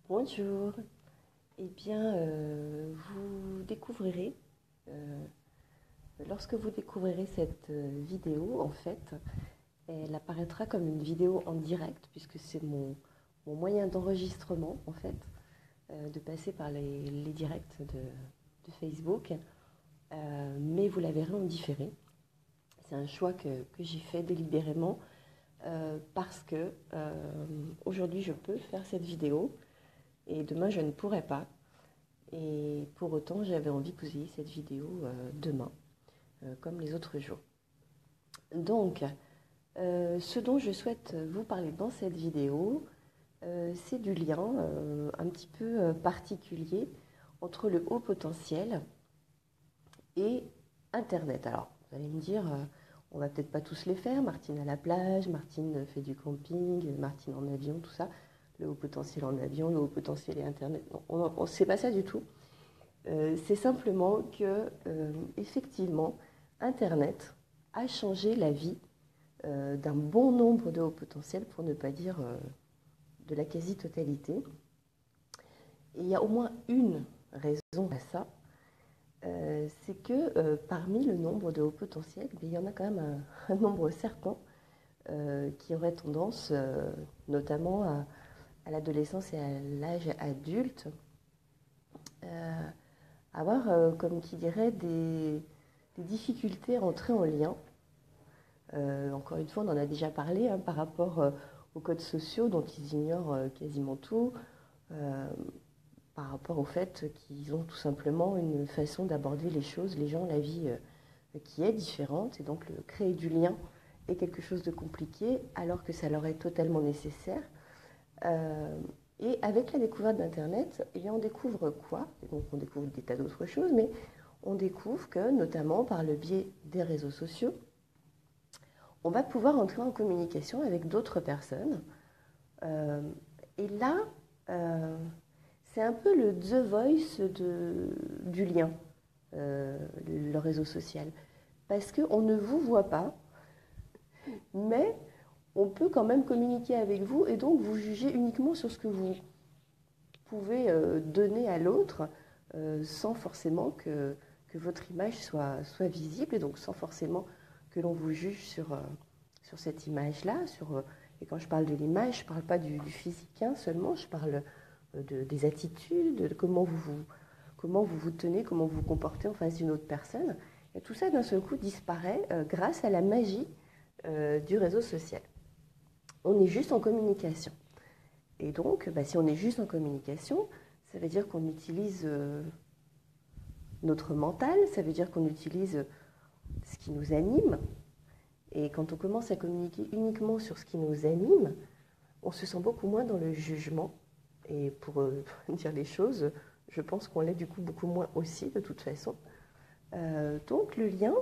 Bonjour. Eh bien, vous découvrirez, euh, lorsque vous découvrirez cette vidéo, en fait, elle apparaîtra comme une vidéo en direct, puisque c'est mon moyen d'enregistrement, en fait, de passer par les directs de Facebook. Mais vous la verrez en différé. C'est un choix que j'ai fait délibérément parce que aujourd'hui je peux faire cette vidéo et demain je ne pourrai pas. Et pour autant, j'avais envie que vous ayez cette vidéo demain, comme les autres jours. Donc, ce dont je souhaite vous parler dans cette vidéo, c'est du lien un petit peu particulier entre le haut potentiel et Internet. Alors, vous allez me dire, on va peut-être pas tous les faire. Martine à la plage, Martine fait du camping, Martine en avion, tout ça. Le haut potentiel en avion, le haut potentiel et Internet. Non, on ne sait pas ça du tout. C'est simplement que, effectivement, Internet a changé la vie d'un bon nombre de hauts potentiels, pour ne pas dire de la quasi-totalité. Et il y a au moins une raison à ça, c'est que parmi le nombre de hauts potentiels, il y en a quand même un nombre certain qui aurait tendance, notamment à l'adolescence et à l'âge adulte, avoir, comme qui dirait, des difficultés à entrer en lien. Encore une fois, on en a déjà parlé par rapport aux codes sociaux dont ils ignorent quasiment tout, euh, par rapport au fait qu'ils ont tout simplement une façon d'aborder les choses, les gens, la vie qui est différente, et donc créer du lien est quelque chose de compliqué alors que ça leur est totalement nécessaire. Et avec la découverte d'Internet, on découvre quoi? Et donc on découvre des tas d'autres choses, mais on découvre que, notamment par le biais des réseaux sociaux, on va pouvoir entrer en communication avec d'autres personnes. Et là, c'est un peu le The Voice du lien, le réseau social. Parce qu'on ne vous voit pas, mais on peut quand même communiquer avec vous et donc vous juger uniquement sur ce que vous pouvez donner à l'autre sans forcément que votre image soit visible et donc sans forcément que l'on vous juge sur cette image-là. Et quand je parle de l'image, je ne parle pas du physique seulement, je parle des attitudes, de comment vous tenez, comment vous vous comportez en face d'une autre personne. Et tout ça d'un seul coup disparaît grâce à la magie du réseau social. On est juste en communication. Et donc, si on est juste en communication, ça veut dire qu'on utilise notre mental, ça veut dire qu'on utilise ce qui nous anime. Et quand on commence à communiquer uniquement sur ce qui nous anime, on se sent beaucoup moins dans le jugement. Et pour dire les choses, je pense qu'on l'est du coup beaucoup moins aussi, de toute façon. Donc le lien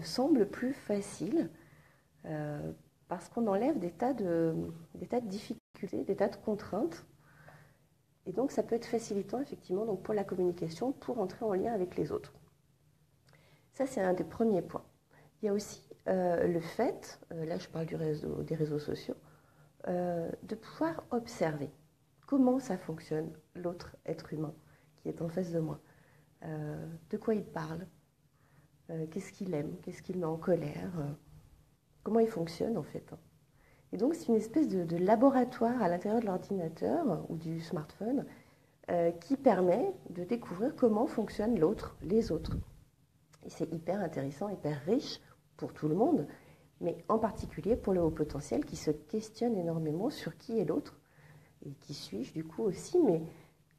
semble plus facile parce qu'on enlève des tas de difficultés, des tas de contraintes. Et donc ça peut être facilitant effectivement donc, pour la communication, pour entrer en lien avec les autres. Ça c'est un des premiers points. Il y a aussi le fait, là je parle des réseaux sociaux, de pouvoir observer comment ça fonctionne l'autre être humain qui est en face de moi. De quoi il parle, qu'est-ce qu'il aime, qu'est-ce qu'il met en colère, comment il fonctionne en fait. Et donc c'est une espèce de laboratoire à l'intérieur de l'ordinateur ou du smartphone qui permet de découvrir comment fonctionnent l'autre, les autres. Et c'est hyper intéressant, hyper riche pour tout le monde, mais en particulier pour le haut potentiel qui se questionne énormément sur qui est l'autre et qui suis-je du coup aussi, mais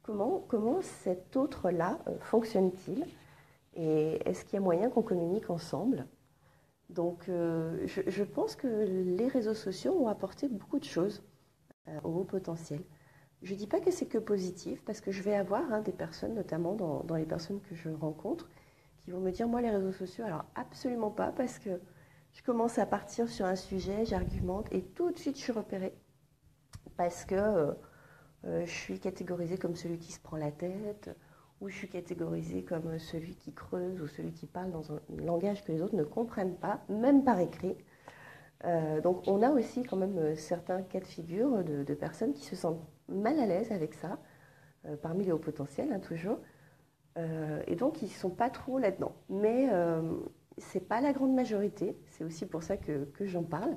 comment cet autre-là fonctionne-t-il et est-ce qu'il y a moyen qu'on communique ensemble? Donc je pense que les réseaux sociaux ont apporté beaucoup de choses au haut potentiel. Je ne dis pas que c'est que positif, parce que je vais avoir des personnes, notamment dans les personnes que je rencontre, qui vont me dire, moi les réseaux sociaux, alors absolument pas, parce que je commence à partir sur un sujet, j'argumente, et tout de suite je suis repérée, parce que je suis catégorisée comme celui qui se prend la tête, ou je suis catégorisée comme celui qui creuse, ou celui qui parle dans un langage que les autres ne comprennent pas, même par écrit. Donc on a aussi quand même certains cas de figure de personnes qui se sentent mal à l'aise avec ça, parmi les hauts potentiels, hein, toujours. Et donc ils ne sont pas trop là-dedans. Mais ce n'est pas la grande majorité, c'est aussi pour ça que j'en parle.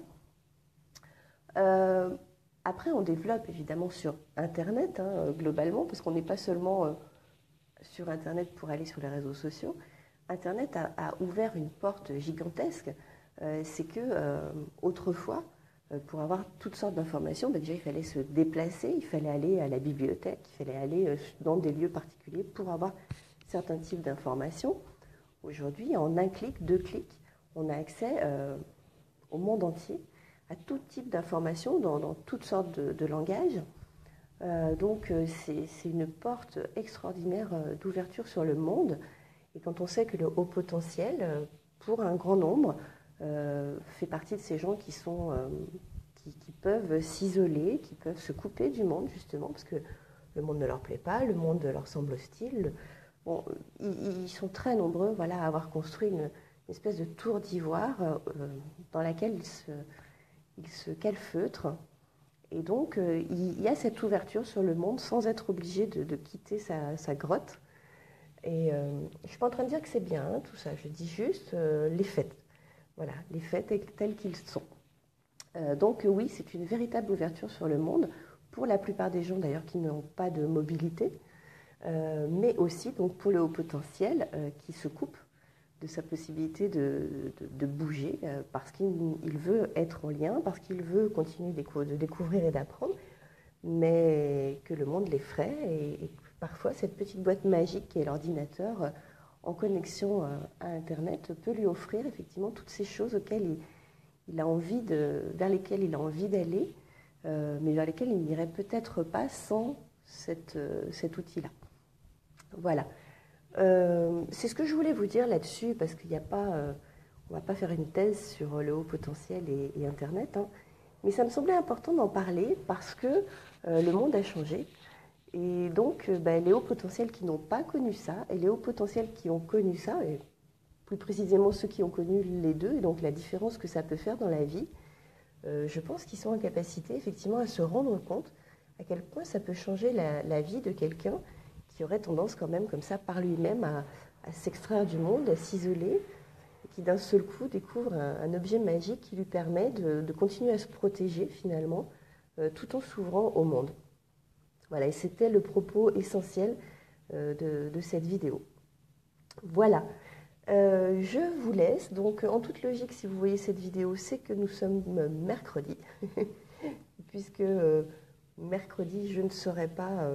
Après, on développe évidemment sur Internet, hein, globalement, parce qu'on n'est pas seulement sur Internet pour aller sur les réseaux sociaux. Internet a ouvert une porte gigantesque. C'est que autrefois, pour avoir toutes sortes d'informations, déjà il fallait se déplacer, il fallait aller à la bibliothèque, il fallait aller dans des lieux particuliers pour avoir certains types d'informations. Aujourd'hui, en un clic, 2 clics, on a accès au monde entier à tout type d'informations dans toutes sortes de langages. Donc c'est une porte extraordinaire d'ouverture sur le monde. Et quand on sait que le haut potentiel, pour un grand nombre, fait partie de ces gens qui peuvent s'isoler, qui peuvent se couper du monde, justement, parce que le monde ne leur plaît pas, le monde leur semble hostile. Bon, ils sont très nombreux, voilà, à avoir construit une espèce de tour d'ivoire dans laquelle ils se calfeutrent. Et donc, il y a cette ouverture sur le monde sans être obligé de quitter sa grotte. Et je ne suis pas en train de dire que c'est bien, hein, tout ça. Je dis juste les faits. Voilà, les faits tels qu'ils sont. Donc oui, c'est une véritable ouverture sur le monde, pour la plupart des gens d'ailleurs qui n'ont pas de mobilité, mais aussi donc, pour le haut potentiel qui se coupe de sa possibilité de bouger parce qu'il veut être en lien, parce qu'il veut continuer de découvrir et d'apprendre, mais que le monde l'effraie et parfois cette petite boîte magique qui est l'ordinateur en connexion à Internet peut lui offrir effectivement toutes ces choses auxquelles il a envie vers lesquelles il a envie d'aller, mais vers lesquelles il n'irait peut-être pas sans cet outil-là. Voilà. C'est ce que je voulais vous dire là-dessus, parce qu'il n'y a pas, on ne va pas faire une thèse sur le haut potentiel et Internet, hein, mais ça me semblait important d'en parler parce que le monde a changé. Et donc, les hauts potentiels qui n'ont pas connu ça, et les hauts potentiels qui ont connu ça, et plus précisément ceux qui ont connu les deux, et donc la différence que ça peut faire dans la vie, je pense qu'ils sont en capacité effectivement à se rendre compte à quel point ça peut changer la vie de quelqu'un qui aurait tendance quand même comme ça par lui-même à s'extraire du monde, à s'isoler, et qui d'un seul coup découvre un objet magique qui lui permet de continuer à se protéger finalement, tout en s'ouvrant au monde. Voilà, et c'était le propos essentiel de cette vidéo. Voilà, je vous laisse. Donc, en toute logique, si vous voyez cette vidéo, c'est que nous sommes mercredi, puisque mercredi, je ne serai pas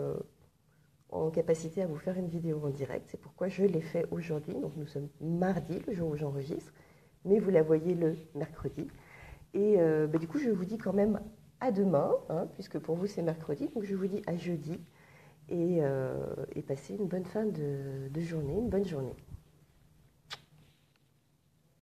en capacité à vous faire une vidéo en direct. C'est pourquoi je l'ai fait aujourd'hui. Donc, nous sommes mardi, le jour où j'enregistre, mais vous la voyez le mercredi. Et du coup, je vous dis quand même à demain, hein, puisque pour vous c'est mercredi, donc je vous dis à jeudi et passez une bonne fin de journée, une bonne journée.